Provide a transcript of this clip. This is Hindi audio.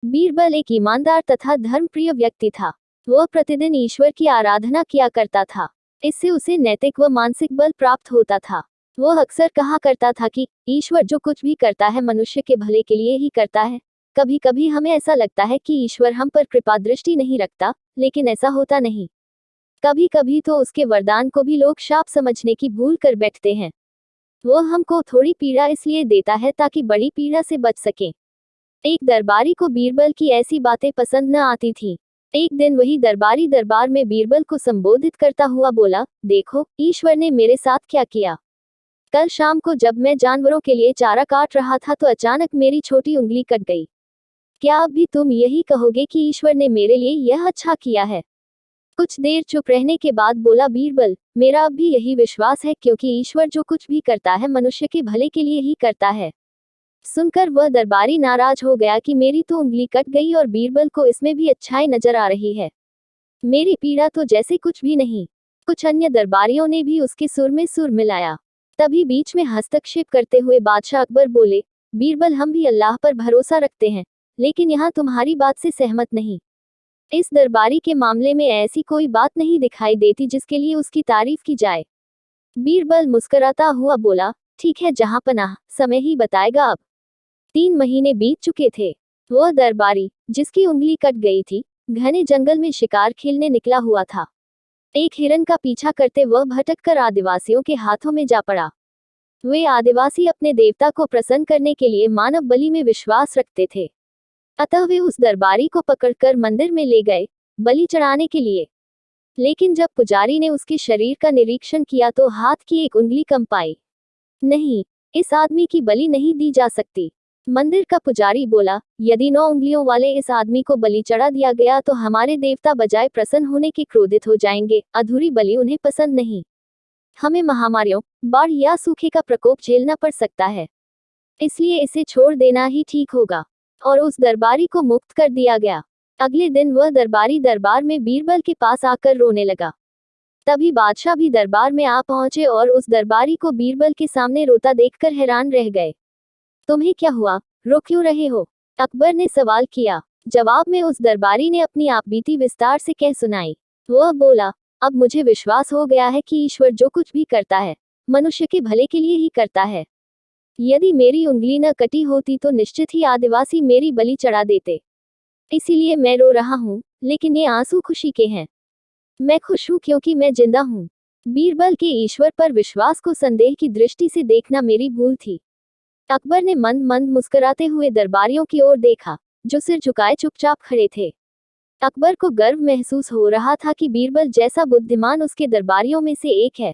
बीरबल एक ईमानदार तथा धर्मप्रिय व्यक्ति था। वह प्रतिदिन ईश्वर की आराधना किया करता था। इससे उसे नैतिक व मानसिक बल प्राप्त होता था। वह अक्सर कहा करता था कि ईश्वर जो कुछ भी करता है मनुष्य के भले के लिए ही करता है। कभी कभी हमें ऐसा लगता है कि ईश्वर हम पर कृपा दृष्टि नहीं रखता, लेकिन ऐसा होता नहीं। कभी कभी तो उसके वरदान को भी लोग शाप समझने की भूल कर बैठते हैं। वह हमको थोड़ी पीड़ा इसलिए देता है ताकि बड़ी पीड़ा से बच सके। एक दरबारी को बीरबल की ऐसी बातें पसंद न आती थीं। एक दिन वही दरबारी दरबार में बीरबल को संबोधित करता हुआ बोला, देखो ईश्वर ने मेरे साथ क्या किया। कल शाम को जब मैं जानवरों के लिए चारा काट रहा था तो अचानक मेरी छोटी उंगली कट गई। क्या अब भी तुम यही कहोगे कि ईश्वर ने मेरे लिए यह अच्छा किया है? कुछ देर चुप रहने के बाद बोला बीरबल, मेरा अब भी यही विश्वास है, क्योंकि ईश्वर जो कुछ भी करता है मनुष्य के भले के लिए ही करता है। सुनकर वह दरबारी नाराज हो गया कि मेरी तो उंगली कट गई और बीरबल को इसमें भी अच्छाई नजर आ रही है। मेरी पीड़ा तो जैसे कुछ भी नहीं। कुछ अन्य दरबारियों ने भी उसके सुर में सुर मिलाया। तभी बीच में हस्तक्षेप करते हुए बादशाह अकबर बोले, बीरबल हम भी अल्लाह पर भरोसा रखते हैं, लेकिन यहाँ तुम्हारी बात से सहमत नहीं। इस दरबारी के मामले में ऐसी कोई बात नहीं दिखाई देती जिसके लिए उसकी तारीफ की जाए। बीरबल मुस्कुराता हुआ बोला, ठीक है जहां पनाह, समय ही बताएगा। अब 3 महीने बीत चुके थे। वह दरबारी, जिसकी उंगली कट गई थी, घने जंगल में शिकार खेलने निकला हुआ था। एक हिरन का पीछा करते वह भटककर आदिवासियों के हाथों में जा पड़ा। वे आदिवासी अपने देवता को प्रसन्न करने के लिए मानव बलि में विश्वास रखते थे। अतः वे उस दरबारी को पकड़कर मंदिर में ले गए, बलि चढ़ाने के लिए। लेकिन जब पुजारी ने उसके शरीर का निरीक्षण किया तो हाथ की एक उंगली कम पाई। नहीं, इस आदमी की बलि नहीं दी जा सकती। मंदिर का पुजारी बोला, यदि 9 उंगलियों वाले इस आदमी को बलि चढ़ा दिया गया तो हमारे देवता बजाय प्रसन्न होने के क्रोधित हो जाएंगे। अधूरी बलि उन्हें पसंद नहीं। हमें महामारियों, बाढ़ या सूखे का प्रकोप झेलना पड़ सकता है, इसलिए इसे छोड़ देना ही ठीक होगा। और उस दरबारी को मुक्त कर दिया गया। अगले दिन वह दरबारी दरबार में बीरबल के पास आकर रोने लगा। तभी बादशाह भी दरबार में आ पहुंचे और उस दरबारी को बीरबल के सामने रोता देखकर हैरान रह गए। तुम्हें क्या हुआ, रो क्यों रहे हो? अकबर ने सवाल किया। जवाब में उस दरबारी ने अपनी आपबीती विस्तार से कह सुनाई। वह बोला, अब मुझे विश्वास हो गया है कि ईश्वर जो कुछ भी करता है मनुष्य के भले के लिए ही करता है। यदि मेरी उंगली न कटी होती तो निश्चित ही आदिवासी मेरी बलि चढ़ा देते। इसीलिए मैं रो रहा हूँ, लेकिन ये आंसू खुशी के हैं। मैं खुश हूँ क्योंकि मैं जिंदा हूँ। बीरबल के ईश्वर पर विश्वास को संदेह की दृष्टि से देखना मेरी भूल थी। अकबर ने मंद मंद मुस्कुराते हुए दरबारियों की ओर देखा, जो सिर झुकाए चुपचाप खड़े थे। अकबर को गर्व महसूस हो रहा था कि बीरबल जैसा बुद्धिमान उसके दरबारियों में से एक है।